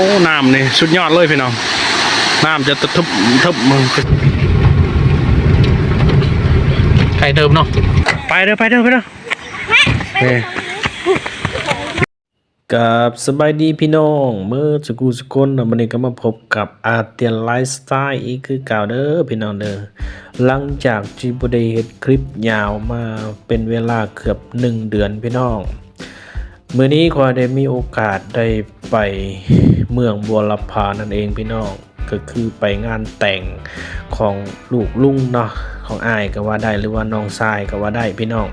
โอ้น้ำนี่สุดยอดเลยพี่น้องน้ำจะทึบมึงไก่เดิมเนาะไปเด้อนี่กับสบายดีพี่น้องเมื่อสกูสกุลวันนี้ก็มาพบกับอาเตียนไลฟ์สไตล์อีกคือเก่าเด้อพี่น้องเด้อหลังจากที่บ่ได้เฮ็ดคลิปยาวมาเป็นเวลาเกือบ1 เดือนพี่น้องมื้อนี้ขอได้มีโอกาสได้ไปเมืองบัวลพานั่นเองพี่น้องก็คือไปงานแต่งของลูกลุงเนาะของอ้ายก็ว่าได้หรือว่าน้องชายก็ว่าได้พี่น้อง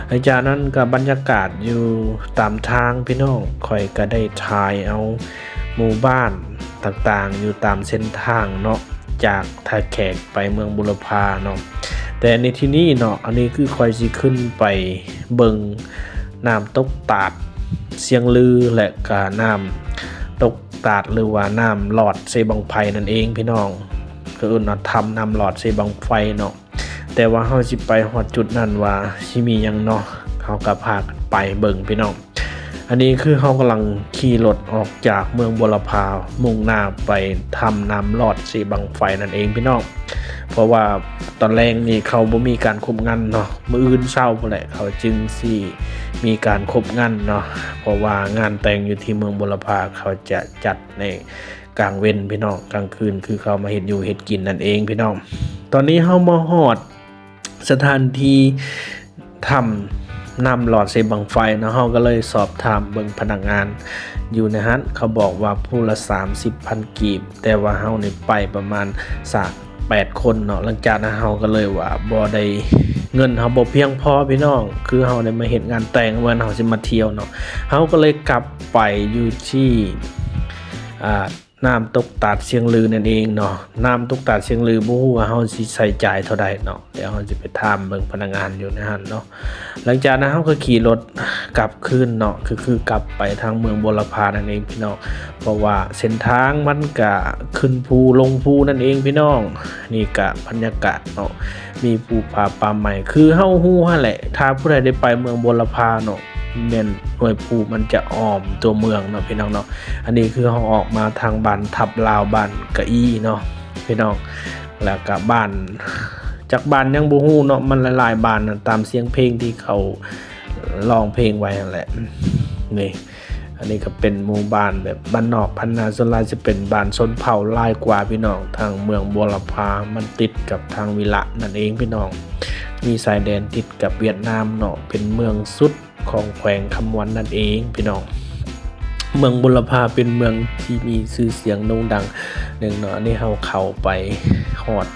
หลังจากนั้นก็บรรยากาศอยู่ตามทางพี่น้องค่อยก็ได้ถ่ายเอาหมู่บ้านต่างๆอยู่ตามเส้นทางเนาะจากท่าแขกไปเมืองบุรพาเนาะแต่ในที่นี้เนาะอันนี้คือค่อยสิขึ้นไปเบิงน้ำตกตาดเสียงลือและก็น้ำตกตาดหรือว่าน้ำหลอดเซบังไฟนั่นเองพี่น้องคือเราทำน้ำหลอดเซบังไฟเนาะแต่ว่าเฮาสิไปฮอดจุดนั้นว่าสิมีหยังเนาะเฮาก็พากันไปเบิ่งพี่น้องอันนี้คือเฮากำลังขี่รถออกจากเมืองบัวลพามุ่งหน้าไปทำน้ำหลอดเซบังไฟนั่นเองพี่น้องเพราะว่าตอนแรกนี่เขาบ่มีการคุมงานเนาะมื้ออื่นเช้าพุ่นแหละเขาจึงสิมีการคุมงานเนาะเพราะว่างานแต่งอยู่ที่เมืองบัวลพาเขาจะจัดในกลางเว้นพี่น้องกลางคืนคือเขามาเฮ็ดอยู่เฮ็ดกินนั่นเองพี่น้องตอนนี้เฮามาฮอดสถานที่ทำน้ำหลอดเซบังไฟนะเฮาก็เลยสอบถามเบิ่งพนักงานอยู่นะฮะเขาบอกว่าผู้ละ 30,000 กีบแต่ว่าเฮานี่ไปประมาณ8 คนเนาะหลังจากนั้นเฮาก็เลยว่าบ่ได้เงินเฮาบ่เพียงพอพี่น้องคือเฮาได้มาเฮ็ดงานแต่งวันเฮาสิมาเที่ยวเนาะเฮาก็เลยกลับไปอยู่ที่น้ำตกตาดเชียงลือนั่นเองเนาะน้ำตกตาดเชียงลือบ่ฮู้ว่าเฮาสิใส่จ่ายเท่าใดเนาะเดี๋ยวเฮาสิไปถามเบิ่งพนักงานอยู่นะฮะเนาะหลังจากนั้นเฮาก็ขี่รถกลับคืนเนาะคือกลับไปทางเมืองบัวลพานั่นเองพี่น้องเพราะว่าเส้นทางมันก็ขึ้นภูลงภูนั่นเองพี่น้องนี่ก็บรรยากาศเนาะมีภูผาป่าใหม่คือเฮาฮู้หั่นแหละถ้าผู้ใดได้ไปเมืองบัวลพาเนาะแม่นหน่วยภูมันจะอ้อมตัวเมืองเนาะพี่น้องเนาะอันนี้คือเขาออกมาทางบ้านทับลาวบ้านกะอี้เนาะพี่น้องแล้วก็บ้านจากบ้านยังบ่ฮู้เนาะมันหลายๆบ้านนะตามเสียงเพลงที่เขาร้องเพลงไว้นั่นแหละนี่อันนี้ก็เป็นหมู่บ้านแบบบ้านนอกพันนาส่วนหลายจะเป็นบ้านชนเผ่าหลายกว่าพี่น้องทางเมืองบัวลพามันติดกับทางวิระนั่นเองพี่น้องมีสายแดนติดกับเวียดนามเนาะเป็นเมืองสุดของแขวงคำวันนั่นเองพี่น้องเมืองบุรพาเป็นเมืองที่มีชื่อเสียงโด่งดังหนึ่งเนาะนี่เราเข้าไปฮอด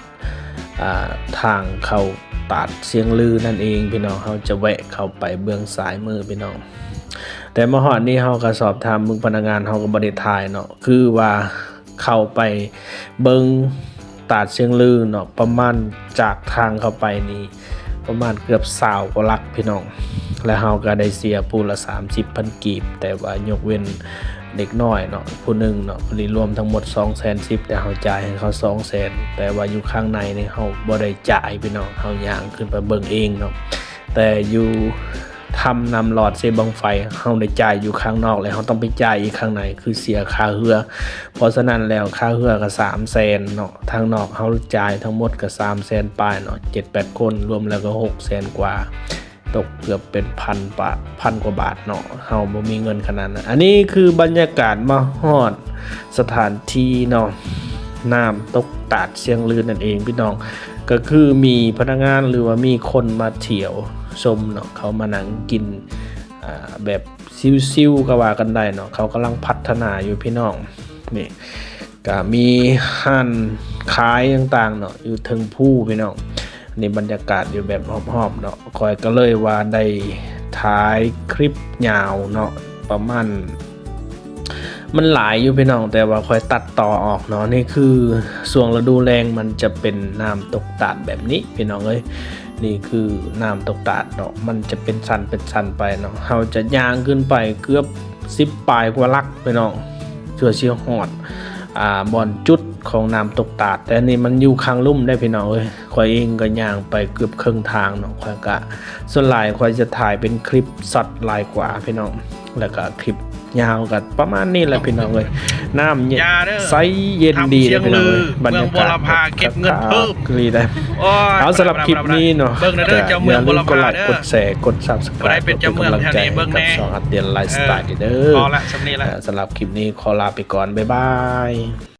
ทางเข้าตาดเชียงลือนั่นเองพี่น้องเราจะแวะเข้าไปเบื้องซ้ายมือพี่น้องแต่มาฮอดนี่เราก็สอบถามมึงพนักงานเราก็บ่ได้ถ่ายเนาะคือว่าเข้าไปเบิ่งตาดเชียงลือเนาะประมาณจากทางเข้าไปนี่ประมาณเกือบ20 กว่าลักพี่น้องและเฮาก็ได้เสียผู้ละ 30,000 กีบแต่ว่ายกเว้นเด็กน้อยเนาะผู้หนึ่งเนาะรวมทั้งหมด 210,000แต่เฮาจ่ายให้เขา 200,000แต่ว่าอยู่ข้างในนี่เฮาบ่ได้จ่ายพี่น้องเฮาย่างขึ้นไปเบิ่งเองเนาะแต่อยู่ทำนำหลอดเซบังไฟเฮาได้จ่ายอยู่ข้างนอกแล้วเฮาต้องไปจ่ายอีกข้างในคือเสียค่าเรือเพราะฉะนั้นแล้วค่าเรือก็300,000เนาะทางนอกเฮาจ่ายทั้งหมดก็300,000ปลายเนาะ 7-8 คนรวมแล้วก็600,000 กว่าตกเกือบเป็น1,000 บาท1,000 กว่าบาทเนาะเฮาบ่มีเงินขนาดนั้นอันนี้คือบรรยากาศมาฮอดสถานที่เนาะน้ำตกตาดเชียงลือนั่นเองพี่น้องก็คือมีพนักงานหรือว่ามีคนมาเที่ยวชมเนาะเขามานั่งกินแบบซิวๆก็ว่ากันได้เนาะเขากำลังพัฒนาอยู่พี่น้องนี่ก็มีห้านขายต่างๆเนาะอยู่ถึงผู้พี่น้องนี่บรรยากาศอยู่แบบหอบๆเนาะคอยก็เลยว่าได้ถ่ายคลิปยาวเนาะประมาณมันหลายอยู่พี่น้องแต่ว่าคอยตัดต่อออกเนาะนี่คือช่วงฤดูแล้งมันจะเป็นน้ำตกตาดแบบนี้พี่น้องเอ้ยนี่คือน้ำตกตาดเนาะมันจะเป็นชั้นไปเนาะเราจะย่างขึ้นไปเกือบ10 ปลายกว่าลักพี่น้องเชื่อฮอดบอนจุดของน้ำตกตาดแต่นี่มันอยู่ข้างลุ่มได้พี่น้องเอ้ยข่อยเองก็ย่างไปเกือบครึ่งทางเนาะข่อยก็ส่วนหลายข่อยจะถ่ายเป็นคลิปสัตว์ลายกว่าพี่น้องแล้วก็คลิป ยาวกันประมาณนี้แหละพี่น้องเลยน้ำเย็น ยาเด้อ ใสเย็นดี ทำเชียง พี่น้องเลย ลือบ รรยากาศ เมืองบัวลำพาเก็บเงินเพิ่ม รีได้ โอ้ย เอาสำหรับคลิปนี้เนาะ เบิ่งนะเด้อเจ้าเมืองบัวลำพาเด้อ กดแชร์กด บ่ Subscribe ได้เป็นเจ้าเมืองแถวนี้เบิ่งแน่ กับช่องอัดเดียนไลฟ์สไตล์เด้อ พอละสำนี้ละ สำหรับคลิปนี้ขอลาไปก่อนบ๊ายบาย